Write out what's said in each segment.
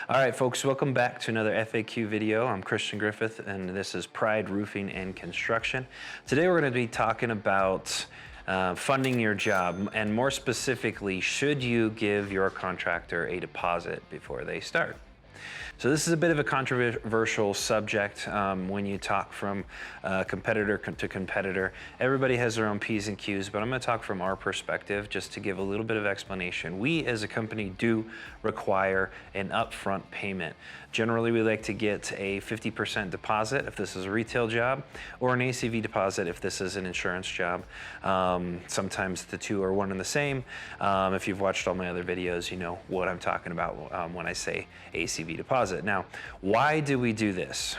All right, folks, welcome back to another FAQ video. I'm Christian Griffith, and this is Pride Roofing and Construction. Today we're going to be talking about funding your job, and more specifically, should you give your contractor a deposit before they start? So this is a bit of a controversial subject when you talk from competitor to competitor. Everybody has their own P's and Q's, but I'm going to talk from our perspective just to give a little bit of explanation. We as a company do require an upfront payment. Generally, we like to get a 50% deposit if this is a retail job, or an ACV deposit if this is an insurance job. Sometimes the two are one and the same. If you've watched all my other videos, you know what I'm talking about when I say ACV deposit. Now, why do we do this?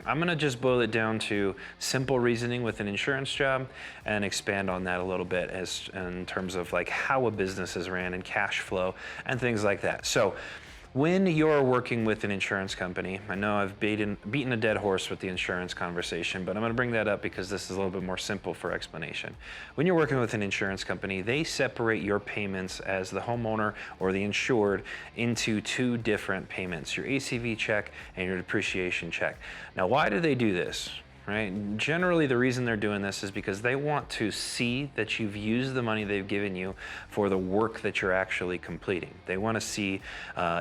I'm going to just boil it down to simple reasoning with an insurance job and expand on that a little bit in terms of like how a business is ran and cash flow and things like that. So when you're working with an insurance company, I know I've beaten a dead horse with the insurance conversation, but I'm going to bring that up because this is a little bit more simple for explanation. When you're working with an insurance company, they separate your payments as the homeowner or the insured into two different payments, your ACV check and your depreciation check. Now, why do they do this? Right? Generally, the reason they're doing this is because they want to see that you've used the money they've given you for the work that you're actually completing. They want to see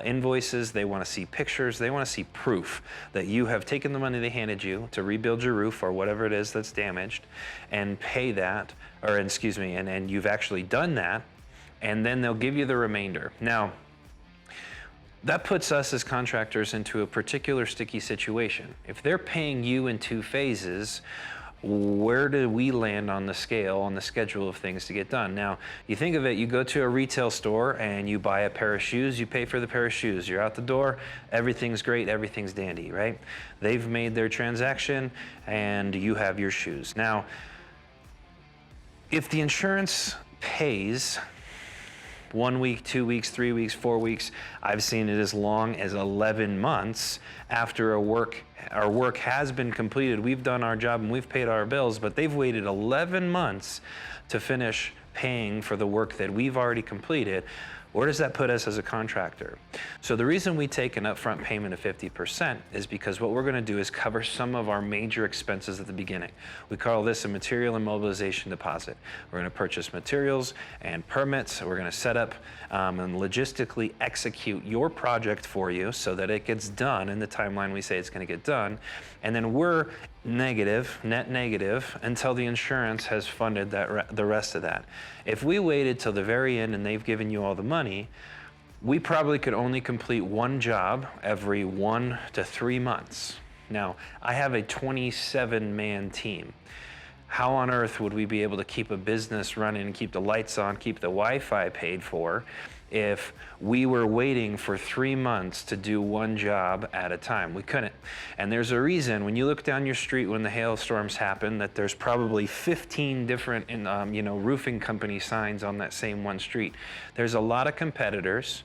invoices, they want to see pictures, they want to see proof that you have taken the money they handed you to rebuild your roof or whatever it is that's damaged and pay that, or excuse me, and you've actually done that, and then they'll give you the remainder. Now, that puts us as contractors into a particular sticky situation. If they're paying you in two phases, where do we land on the scale, on the schedule of things to get done? Now, you think of it, you go to a retail store and you buy a pair of shoes, you pay for the pair of shoes, you're out the door, everything's great, everything's dandy, right? They've made their transaction and you have your shoes. Now, if the insurance pays 1 week, 2 weeks, 3 weeks, 4 weeks, I've seen it as long as 11 months after our work has been completed. We've done our job and we've paid our bills, but they've waited 11 months to finish paying for the work that we've already completed. Where does that put us as a contractor? So the reason we take an upfront payment of 50% is because what we're going to do is cover some of our major expenses at the beginning. We call this a material and mobilization deposit. We're going to purchase materials and permits. We're going to set up and logistically execute your project for you so that it gets done in the timeline we say it's going to get done. And then we're net negative until the insurance has funded the rest of that. If we waited till the very end and they've given you all the money, we probably could only complete one job every 1 to 3 months. Now, I have a 27-man team. How on earth would we be able to keep a business running and keep the lights on, keep the Wi-Fi paid for, if we were waiting for 3 months to do one job at a time? We couldn't. And there's a reason when you look down your street when the hailstorms happen that there's probably 15 different roofing company signs on that same one street. There's a lot of competitors.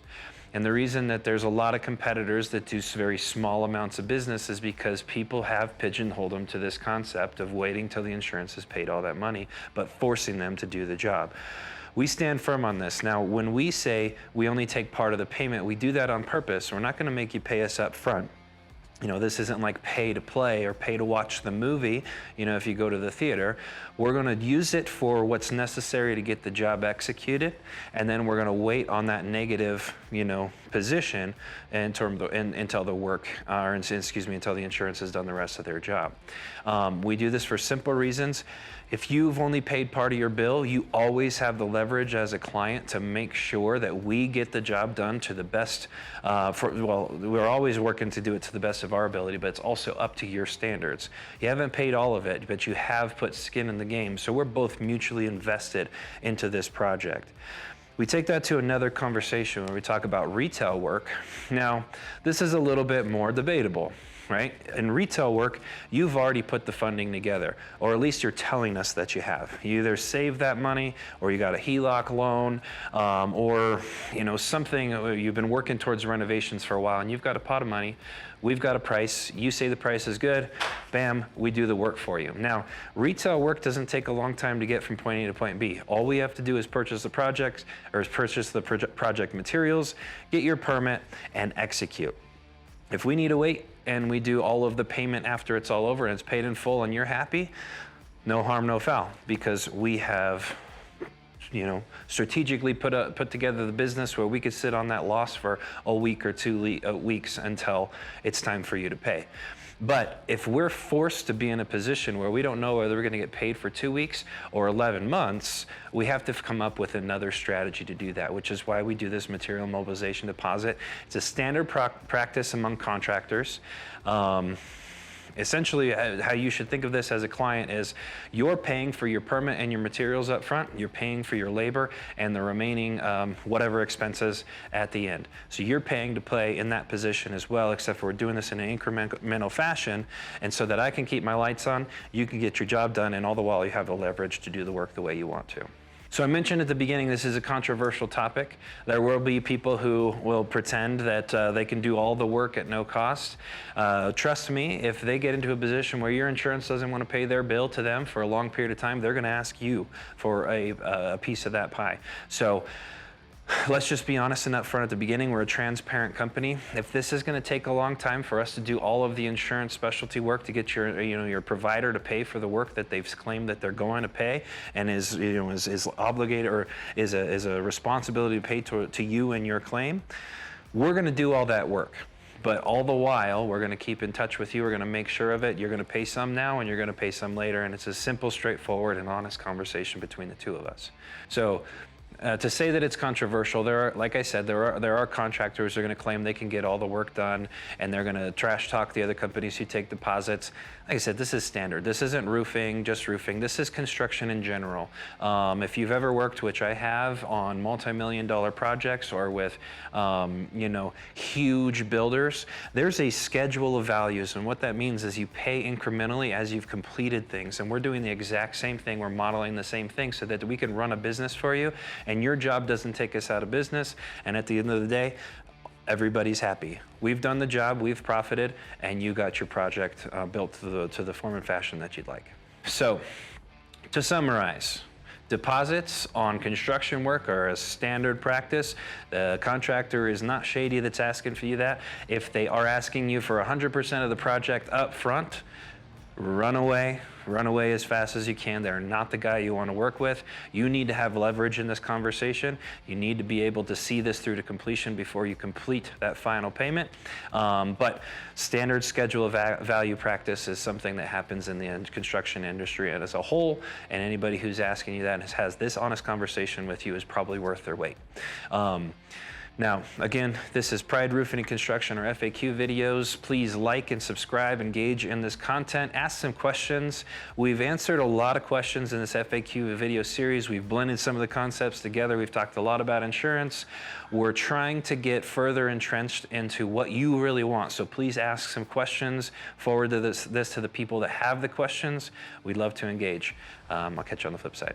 And the reason that there's a lot of competitors that do very small amounts of business is because people have pigeonholed them to this concept of waiting till the insurance has paid all that money, but forcing them to do the job. We stand firm on this. Now, when we say we only take part of the payment, we do that on purpose. We're not going to make you pay us up front. You know, this isn't like pay to play or pay to watch the movie, you know, if you go to the theater. We're going to use it for what's necessary to get the job executed, and then we're going to wait on that negative, position until the insurance has done the rest of their job. We do this for simple reasons. If you've only paid part of your bill, you always have the leverage as a client to make sure that we get the job done to the best. We're always working to do it to the best of our ability, but it's also up to your standards. You haven't paid all of it, but you have put skin in the game. So we're both mutually invested into this project. We take that to another conversation when we talk about retail work. Now, this is a little bit more debatable, right? In retail work, you've already put the funding together, or at least you're telling us that you have. You either saved that money, or you got a HELOC loan, or something. You've been working towards renovations for a while, and you've got a pot of money. We've got a price. You say the price is good. Bam, we do the work for you. Now, retail work doesn't take a long time to get from point A to point B. All we have to do is purchase the project materials, get your permit, and execute. If we need to wait and we do all of the payment after it's all over and it's paid in full and you're happy, no harm, no foul, because we have, strategically put together the business where we could sit on that loss for a week or 2 weeks until it's time for you to pay. But if we're forced to be in a position where we don't know whether we're going to get paid for 2 weeks or 11 months, we have to come up with another strategy to do that, which is why we do this material mobilization deposit. It's a standard practice among contractors. Essentially, how you should think of this as a client is you're paying for your permit and your materials up front, you're paying for your labor and the remaining whatever expenses at the end. So you're paying to play in that position as well, except for we're doing this in an incremental fashion, and so that I can keep my lights on, you can get your job done, and all the while you have the leverage to do the work the way you want to. So I mentioned at the beginning, this is a controversial topic. There will be people who will pretend that they can do all the work at no cost. Trust me, if they get into a position where your insurance doesn't want to pay their bill to them for a long period of time, they're going to ask you for a piece of that pie. So let's just be honest and upfront at the beginning. We're a transparent company. If this is going to take a long time for us to do all of the insurance specialty work to get your provider to pay for the work that they've claimed that they're going to pay and is obligated or is a responsibility to pay to you and your claim, we're going to do all that work. But all the while, we're going to keep in touch with you. We're going to make sure of it. You're going to pay some now and you're going to pay some later. And it's a simple, straightforward, and honest conversation between the two of us. So to say that it's controversial, like I said, there are contractors who are going to claim they can get all the work done, and they're going to trash talk the other companies who take deposits. Like I said, this is standard. This isn't roofing, just roofing. This is construction in general. If you've ever worked, which I have, on multi-million-dollar projects or with, huge builders, there's a schedule of values, and what that means is you pay incrementally as you've completed things. And we're doing the exact same thing. We're modeling the same thing so that we can run a business for you, and your job doesn't take us out of business. And at the end of the day, everybody's happy. We've done the job, we've profited, and you got your project built to the form and fashion that you'd like. So, to summarize, deposits on construction work are a standard practice. The contractor is not shady that's asking for you that. If they are asking you for 100% of the project up front, run away as fast as you can. They're not the guy you want to work with. You need to have leverage in this conversation. You need to be able to see this through to completion before you complete that final payment. But standard schedule of value practice is something that happens in the construction industry and as a whole, and anybody who's asking you that and has this honest conversation with you is probably worth their weight. Now, again, this is Pride Roofing and Construction, or FAQ videos. Please like and subscribe, engage in this content, ask some questions. We've answered a lot of questions in this FAQ video series. We've blended some of the concepts together. We've talked a lot about insurance. We're trying to get further entrenched into what you really want. So please ask some questions, forward this to the people that have the questions. We'd love to engage. I'll catch you on the flip side.